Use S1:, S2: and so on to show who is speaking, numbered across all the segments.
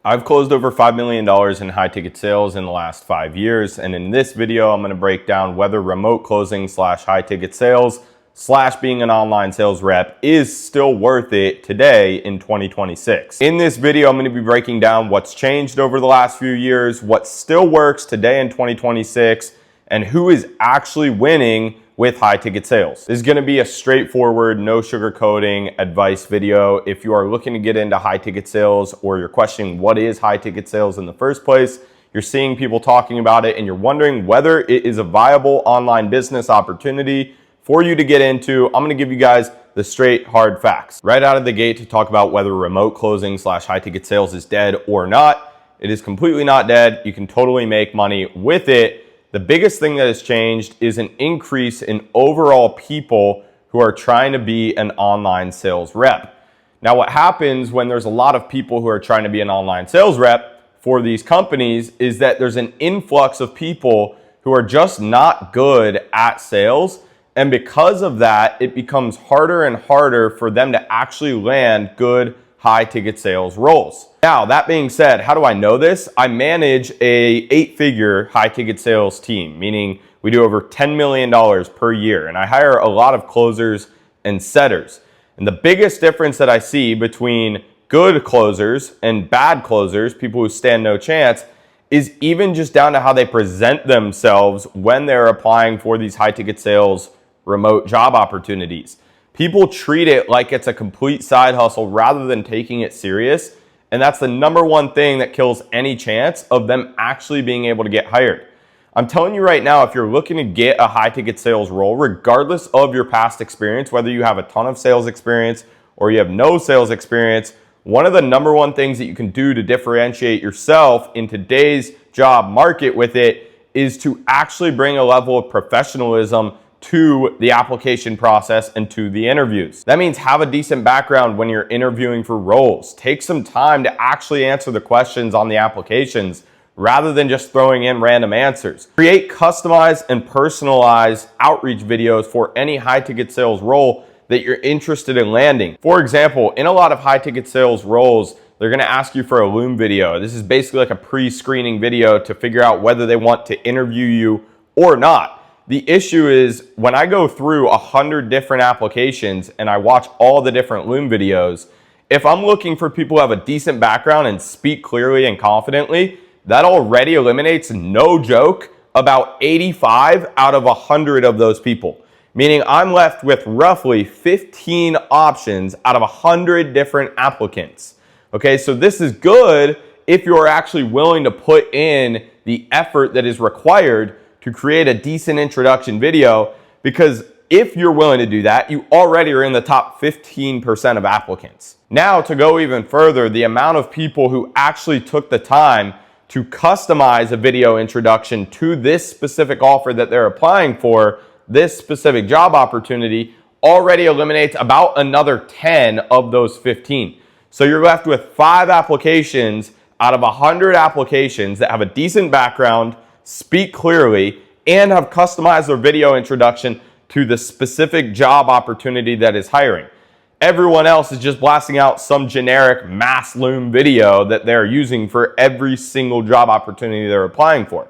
S1: I've closed over $5 million in high ticket sales in the last 5 years. And in this video, I'm going to break down whether remote closing / high ticket sales / being an online sales rep is still worth it today in 2026. In this video, I'm going to be breaking down what's changed over the last few years, what still works today in 2026, and who is actually winning with high ticket sales. This is going to be a straightforward, no sugarcoating advice video. If you are looking to get into high ticket sales, or you're questioning what is high ticket sales in the first place, you're seeing people talking about it and you're wondering whether it is a viable online business opportunity for you to get into, I'm going to give you guys the straight hard facts right out of the gate to talk about whether remote closing / high ticket sales is dead or not. It is completely not dead. You can totally make money with it. The biggest thing that has changed is an increase in overall people who are trying to be an online sales rep. Now, what happens when there's a lot of people who are trying to be an online sales rep for these companies is that there's an influx of people who are just not good at sales. And because of that, it becomes harder and harder for them to actually land good high ticket sales roles. Now, that being said, how do I know this? I manage a 8-figure high ticket sales team, meaning we do over $10 million per year, and I hire a lot of closers and setters. And the biggest difference that I see between good closers and bad closers, people who stand no chance, is even just down to how they present themselves when they're applying for these high ticket sales remote job opportunities. People treat it like it's a complete side hustle rather than taking it serious. And that's the number one thing that kills any chance of them actually being able to get hired. I'm telling you right now, if you're looking to get a high ticket sales role, regardless of your past experience, whether you have a ton of sales experience or you have no sales experience, one of the number one things that you can do to differentiate yourself in today's job market with it is to actually bring a level of professionalism to the application process and to the interviews. That means have a decent background when you're interviewing for roles. Take some time to actually answer the questions on the applications rather than just throwing in random answers. Create customized and personalized outreach videos for any high ticket sales role that you're interested in landing. For example, in a lot of high ticket sales roles, they're gonna ask you for a Loom video. This is basically like a pre-screening video to figure out whether they want to interview you or not. The issue is when I go through 100 different applications and I watch all the different Loom videos, if I'm looking for people who have a decent background and speak clearly and confidently, that already eliminates, no joke, about 85 out of 100 of those people. Meaning I'm left with roughly 15 options out of 100 different applicants. Okay, so this is good if you're actually willing to put in the effort that is required to create a decent introduction video, because if you're willing to do that, you already are in the top 15% of applicants. Now, to go even further, the amount of people who actually took the time to customize a video introduction to this specific offer that they're applying for, this specific job opportunity, already eliminates about another 10 of those 15. So you're left with 5 applications out of 100 applications that have a decent background, speak clearly, and have customized their video introduction to the specific job opportunity that is hiring. Everyone else is just blasting out some generic mass Loom video that they're using for every single job opportunity they're applying for.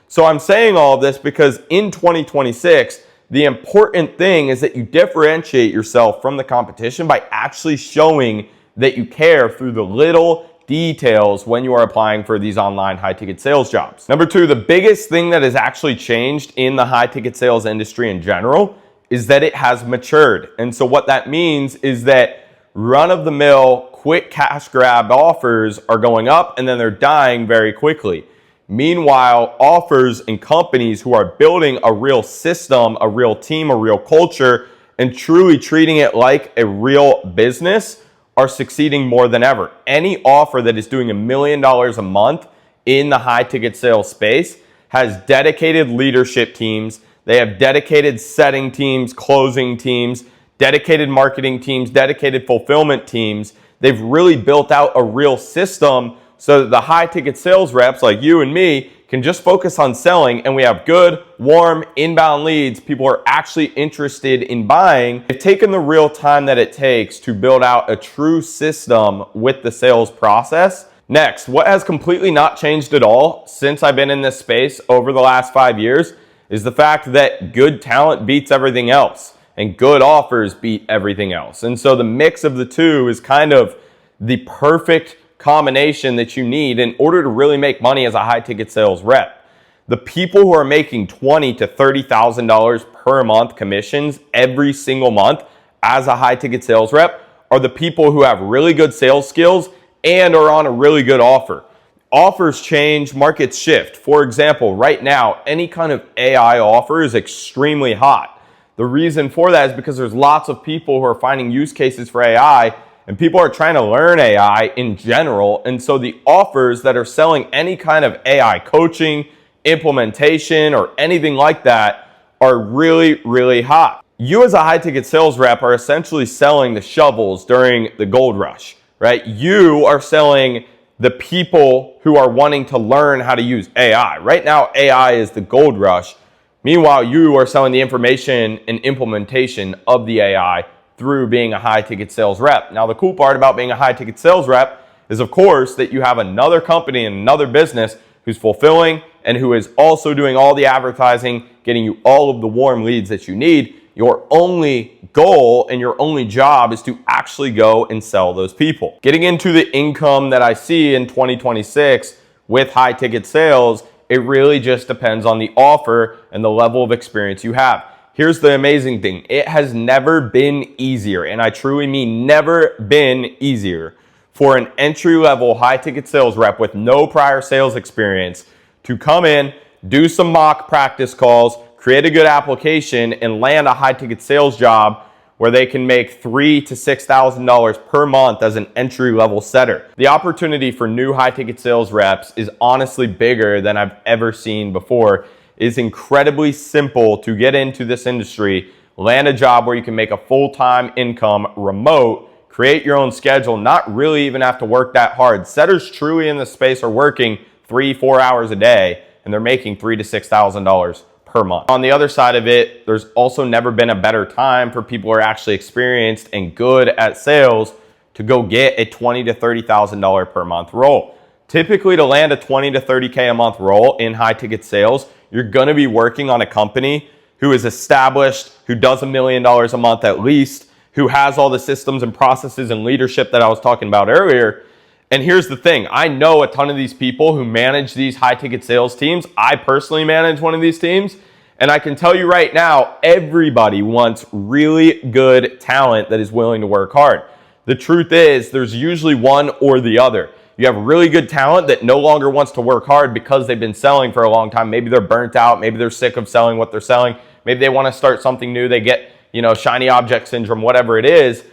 S1: So I'm saying all of this because in 2026, the important thing is that you differentiate yourself from the competition by actually showing that you care through the little details when you are applying for these online high ticket sales jobs. Number 2, the biggest thing that has actually changed in the high ticket sales industry in general is that it has matured. And so what that means is that run-of-the-mill quick cash grab offers are going up and then they're dying very quickly. Meanwhile, offers and companies who are building a real system, a real team, a real culture, and truly treating it like a real business are succeeding more than ever. Any offer that is doing $1 million a month in the high ticket sales space has dedicated leadership teams. They have dedicated setting teams, closing teams, dedicated marketing teams, dedicated fulfillment teams. They've really built out a real system so that the high ticket sales reps like you and me can just focus on selling, and we have good, warm, inbound leads. People are actually interested in buying. They've taken the real time that it takes to build out a true system with the sales process. Next, what has completely not changed at all since I've been in this space over the last 5 years is the fact that good talent beats everything else and good offers beat everything else. And so the mix of the two is kind of the perfect combination that you need in order to really make money as a high ticket sales rep. The people who are making $20,000 to $30,000 per month commissions every single month as a high ticket sales rep are the people who have really good sales skills and are on a really good offer. Offers change, markets shift. For example, right now, any kind of AI offer is extremely hot. The reason for that is because there's lots of people who are finding use cases for AI, and people are trying to learn AI in general. And so the offers that are selling any kind of AI coaching, implementation, or anything like that are really, really hot. You as a high ticket sales rep are essentially selling the shovels during the gold rush, right? You are selling the people who are wanting to learn how to use AI. Right now, AI is the gold rush. Meanwhile, you are selling the information and implementation of the AI through being a high ticket sales rep. Now, the cool part about being a high ticket sales rep is, of course, that you have another company and another business who's fulfilling and who is also doing all the advertising, getting you all of the warm leads that you need. Your only goal and your only job is to actually go and sell those people. Getting into the income that I see in 2026 with high ticket sales, it really just depends on the offer and the level of experience you have. Here's the amazing thing. It has never been easier, and I truly mean never been easier, for an entry-level high ticket sales rep with no prior sales experience to come in, do some mock practice calls, create a good application, and land a high ticket sales job where they can make $3,000 to $6,000 per month as an entry level setter. The opportunity for new high ticket sales reps is honestly bigger than I've ever seen before. It is incredibly simple to get into this industry, land a job where you can make a full-time income remote, create your own schedule, not really even have to work that hard. Setters truly in this space are working 3-4 hours a day, and they're making $3,000 to $6,000 per month. On the other side of it, there's also never been a better time for people who are actually experienced and good at sales to go get a $20,000 to $30,000 per month role. Typically, to land a $20,000 to $30K a month role in high ticket sales, you're going to be working on a company who is established, who does $1 million a month at least, who has all the systems and processes and leadership that I was talking about earlier. And here's the thing, I know a ton of these people who manage these high ticket sales teams. I personally manage one of these teams, and I can tell you right now, everybody wants really good talent that is willing to work hard. The truth is, there's usually one or the other. You have really good talent that no longer wants to work hard because they've been selling for a long time. Maybe they're burnt out, maybe they're sick of selling what they're selling, maybe they want to start something new, they get, shiny object syndrome, whatever it is.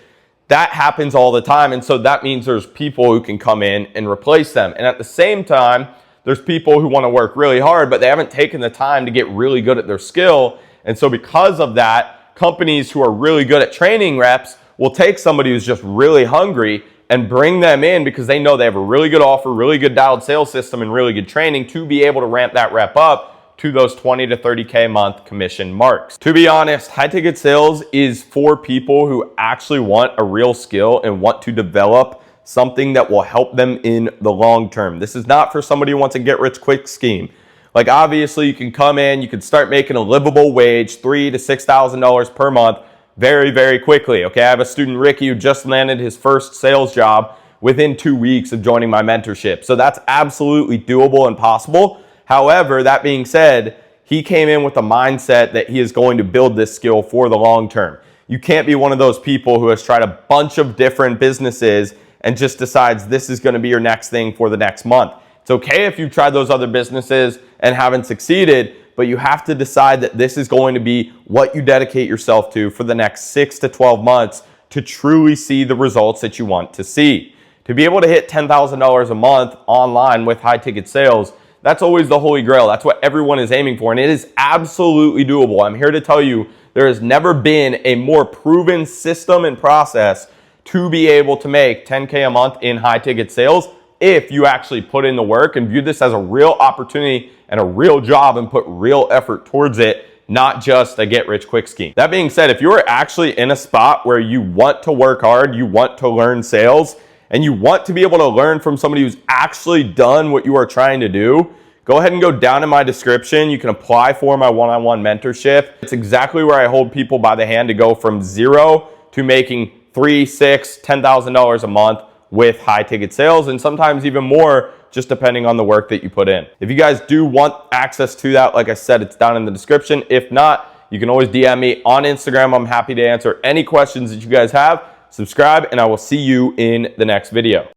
S1: That happens all the time, and so that means there's people who can come in and replace them. And at the same time, there's people who want to work really hard, but they haven't taken the time to get really good at their skill. And so because of that, companies who are really good at training reps will take somebody who's just really hungry and bring them in because they know they have a really good offer, really good dialed sales system, and really good training to be able to ramp that rep up to those $20,000 to $30K a month commission marks. To be honest, high ticket sales is for people who actually want a real skill and want to develop something that will help them in the long term. This is not for somebody who wants a get rich quick scheme. Like, obviously you can come in, you can start making a livable wage, $3,000 to $6,000 per month very, very quickly. Okay, I have a student, Ricky, who just landed his first sales job within 2 weeks of joining my mentorship. So that's absolutely doable and possible. However, that being said, he came in with the mindset that he is going to build this skill for the long term. You can't be one of those people who has tried a bunch of different businesses and just decides this is going to be your next thing for the next month. It's okay if you've tried those other businesses and haven't succeeded, but you have to decide that this is going to be what you dedicate yourself to for the next 6 to 12 months to truly see the results that you want to see. To be able to hit $10,000 a month online with high ticket sales, that's always the holy grail. That's what everyone is aiming for, and it is absolutely doable. I'm here to tell you there has never been a more proven system and process to be able to make $10K a month in high ticket sales if you actually put in the work and view this as a real opportunity and a real job and put real effort towards it, not just a get rich quick scheme. That being said, if you're actually in a spot where you want to work hard, you want to learn sales, and you want to be able to learn from somebody who's actually done what you are trying to do, go ahead and go down in my description. You can apply for my one-on-one mentorship. It's exactly where I hold people by the hand to go from zero to making $3,000, $6,000, $10,000 a month with high ticket sales, and sometimes even more, just depending on the work that you put in. If you guys do want access to that, like I said, it's down in the description. If not, you can always DM me on Instagram. I'm happy to answer any questions that you guys have. Subscribe, and I will see you in the next video.